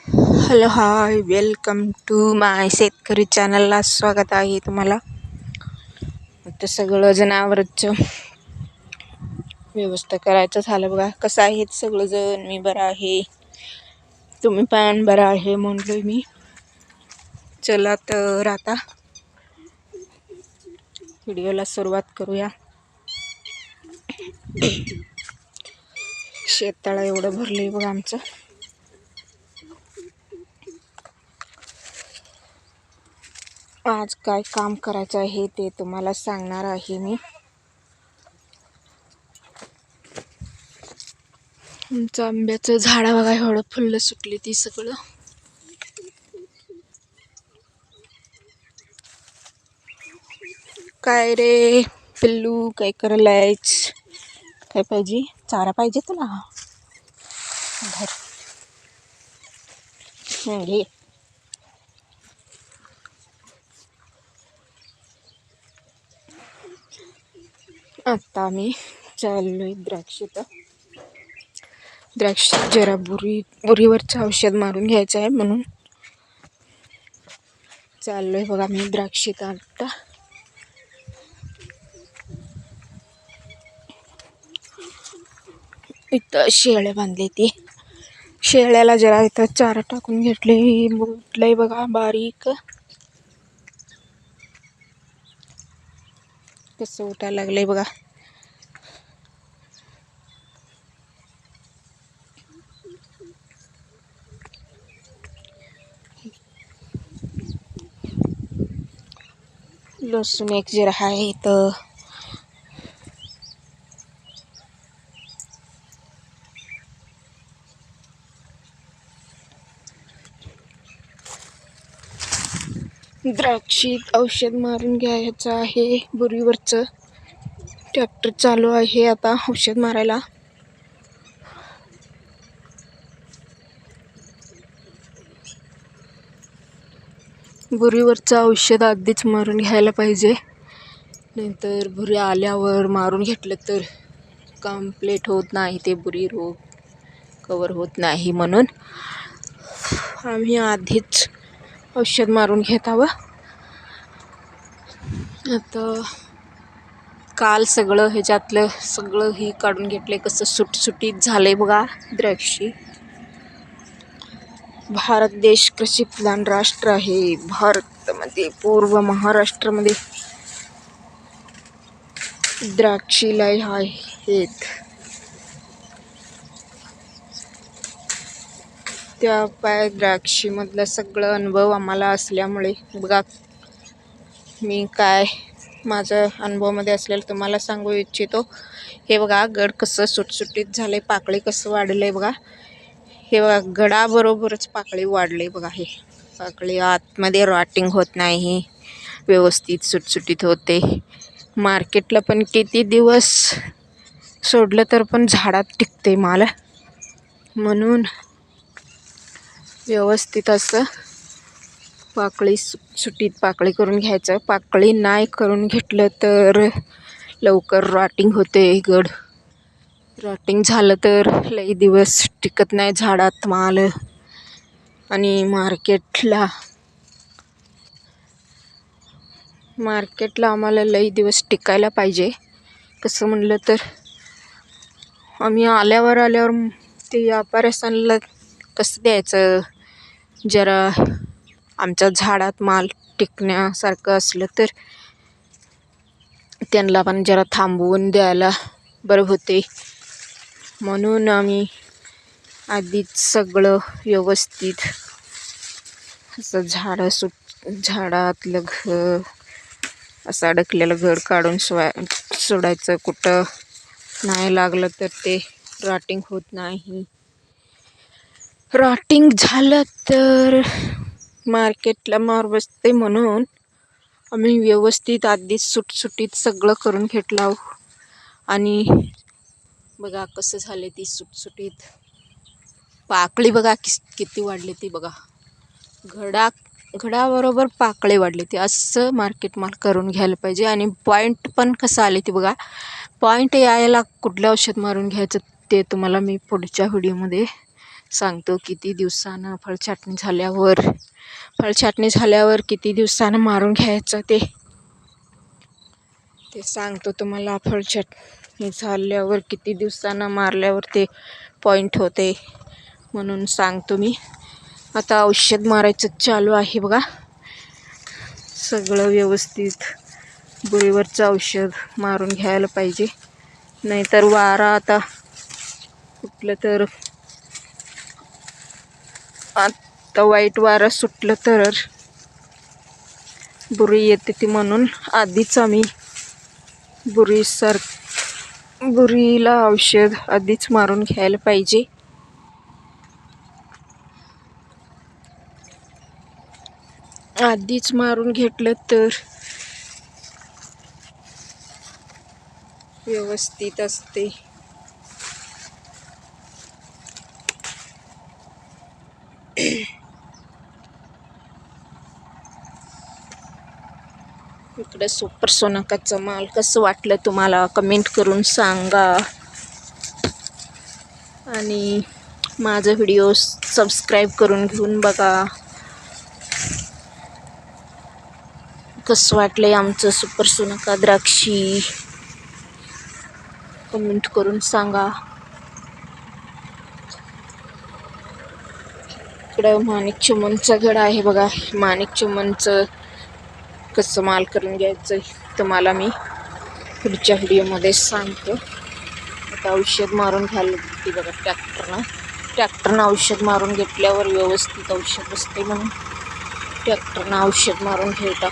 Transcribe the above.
Hello hi welcome to माय शेतकरी चॅनलला स्वागत आहे तुम्हाला. आता सगळं जनावरांचं व्यवस्था करायचं झालं बघा. कसं आहे सगळंजण? मी बरं आहे, तुम्ही पण बरं आहे म्हणलोय मी. चला तर आता व्हिडिओला सुरुवात करूया. शेताळा एवढं भरलंय बघा आमचं. आज काय काम करायचं आहे ते तुम्हाला सांगणार आहे मी. आमचं आंब्याचं झाड बघा, एवढं फुलं सुटली ती सगळं. काय रे पिल्लू, काय करायलायच? काय पाहिजे? चारा पाहिजे तुला? घे. आता आम्ही चाललोय द्राक्ष जरा बुरीवरचं औषध मारून घ्यायचं आहे म्हणून चाललोय बघा मी द्राक्षीत. आता इथं शेळ्या बांधली, ती शेळ्याला जरा इथं चारा टाकून घेतले. उठलंय बघा बारीक, कसं उठायला लागलंय बघा. लसूण एक जरा आहे इथं. द्राक्षीत औषध मारून घ्यायचं आहे बुरीवरचं. ट्रॅक्टर चालू आहे आता औषध मारायला. बुरीवरचं औषध आधीच मारून घ्यायला पाहिजे, नंतर बुरी आल्यावर मारून घेतलं तर कम्प्लीट होत नाही, ते बुरी रोग कवर होत नाही. म्हणून आम्ही आधीच औषध मारून घेतावं. आता काल सगळं ह्याच्यातलं सगळं ही काढून घेतले. कसं सुटसुटीत झालंय बघा द्राक्षी. भारत देश कृषीप्रधान राष्ट्र आहे. भारतामध्ये पूर्व महाराष्ट्रामध्ये द्राक्षी लय आहेत. त्या द्राक्षीमधला सगळं अनुभव आम्हाला असल्यामुळे बघा, मी काय माझं अनुभवामध्ये असलेलं तुम्हाला सांगू इच्छितो. हे बघा गड कसं सुटसुटीत झालंय, पाकळी कसं वाढलंय बघा. हे बघा गडाबरोबरच पाकळी वाढले बघा. हे पाकळी आतमध्ये रॉटिंग होत नाही, व्यवस्थित सुटसुटीत होते. मार्केटला पण किती दिवस सोडलं तर पण झाडात टिकते माल, म्हणून व्यवस्थित असं पाकळी सुटीत पाकळी करून घ्यायचं. पाकळी नाही करून घेतलं तर लवकर रॉटिंग होते. गड रॉटिंग झालं तर लई दिवस टिकत नाही झाडात माल. आणि मार्केटला आम्हाला लई दिवस टिकायला पाहिजे. कसं म्हणलं तर आम्ही आल्यावर ते व्यापाऱ्यांना कसं द्यायचं, जरा आमच्या झाडात माल टिकण्यासारखं असलं तर त्यांना पण जरा थांबवून द्यायला बरं होते. म्हणून आम्ही आधीच सगळं व्यवस्थित असं झाडातलं असं अडकलेलं घड काढून सोडायचं. कुठं नाही लागलं तर ते रॉटिंग होत नाही. रॉटिंग झालं तर मार्केटला मार बसते, म्हणून आम्ही व्यवस्थित आधीच सुटसुटीत सगळं करून घेतलं. आणि बघा कसं झाले ती सुटसुटीत पाकळी बघा किती वाढली ती बघा. घडाबरोबर पाकळी वाढली ती. असं मार्केट माल करून घ्यायला पाहिजे. आणि पॉईंट पण कसं आले ती बघा. पॉईंट यायला कुठलं औषध मारून घ्यायचं ते तुम्हाला मी पुढच्या व्हिडिओमध्ये सांगतो किती दिवसानं फळछाटणी झाल्यावर किती दिवसानं मारून घ्यायचं ते सांगतो तुम्हाला. फळछाटणी झाल्यावर किती दिवसानं मारल्यावर ते पॉईंट होते म्हणून सांगतो मी. आता औषध मारायचं चालू आहे बघा. सगळं व्यवस्थित बुरीवरचं औषध मारून घ्यायला पाहिजे, नाहीतर वारा आता कुठलं तर आता वाईट वारा सुटलं तर बुरी येते ती, म्हणून आधीच आम्ही बुरीला औषध आधीच मारून घ्यायला पाहिजे. आधीच मारून घेतलं तर व्यवस्थित असते. इकडे सुपर सोनाकाचं माल कसं वाटलं तुम्हाला कमेंट करून सांगा. आणि माझा व्हिडिओ सबस्क्राईब करून घेऊन बघा. कसं वाटलंय आमचं सुपर सोनाका द्राक्षी कमेंट करून सांगा. इकडं माणिक चिमणचा गड आहे बघा. माणिक चिमणचं कसं माल करून घ्यायचं तुम्हाला मी पुढच्या व्हिडिओमध्ये सांगतो. आता औषध मारून घ्यायला लागते बघा ट्रॅक्टरनं औषध मारून घेतल्यावर व्यवस्थित औषध असते म्हणून ट्रॅक्टरनं औषध मारून घेता